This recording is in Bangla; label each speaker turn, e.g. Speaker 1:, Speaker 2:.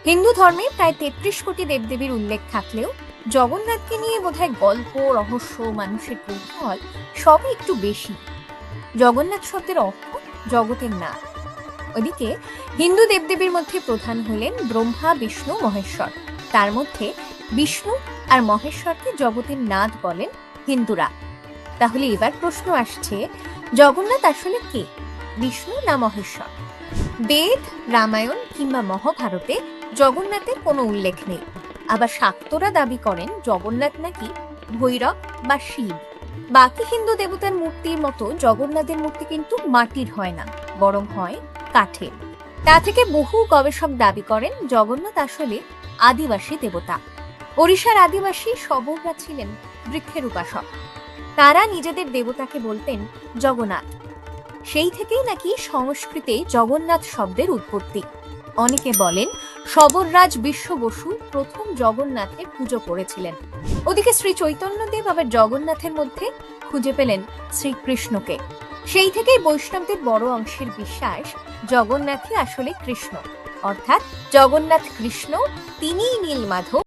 Speaker 1: হিন্দু ধর্মে প্রায় ৩৩ কোটি দেবদেবীর উল্লেখ থাকলেও জগন্নাথকে নিয়ে বোধহয় গল্প, রহস্য, মানুষের কৌতূহল সবই একটু বেশি। জগন্নাথ শব্দের অর্থ জগতের নাথ। ওদিকে হিন্দু দেবদেবীর মধ্যে প্রধান হলেন ব্রহ্মা, বিষ্ণু, মহেশ্বর। তার মধ্যে বিষ্ণু আর মহেশ্বরকে জগতের নাথ বলেন হিন্দুরা। তাহলে এবার প্রশ্ন আসছে, জগন্নাথ আসলে কে, বিষ্ণু না মহেশ্বর? বেদ, রামায়ণ কিংবা মহাভারতে জগন্নাথের কোনো উল্লেখ নেই। আবার শাক্তরা দাবি করেন জগন্নাথ নাকি ভৈরব বা শিব। বাকি হিন্দু দেবতার মূর্তির মতো জগন্নাথের মূর্তি কিন্তু মাটির হয় না, বরং হয় কাঠের। তা থেকে বহু গবেষক দাবি করেন জগন্নাথ আসলে আদিবাসী দেবতা। ওড়িশার আদিবাসী শবররা ছিলেন বৃক্ষের উপাসক। তারা নিজেদের দেবতাকে বলতেন জগন্নাথ। সেই থেকেই নাকি সংস্কৃতে জগন্নাথ শব্দের উৎপত্তি। অনেকে বলেন শবররাজ বিশ্ব বসু প্রথম জগন্নাথের পুজো করেছিলেন। ওদিকে শ্রী চৈতন্যদেব আবার জগন্নাথের মধ্যে খুঁজে পেলেন শ্রীকৃষ্ণকে। সেই থেকেই বৈষ্ণবদের বড় অংশের বিশ্বাস জগন্নাথই আসলে কৃষ্ণ, অর্থাৎ জগন্নাথ কৃষ্ণ, তিনিই নীলমাধব।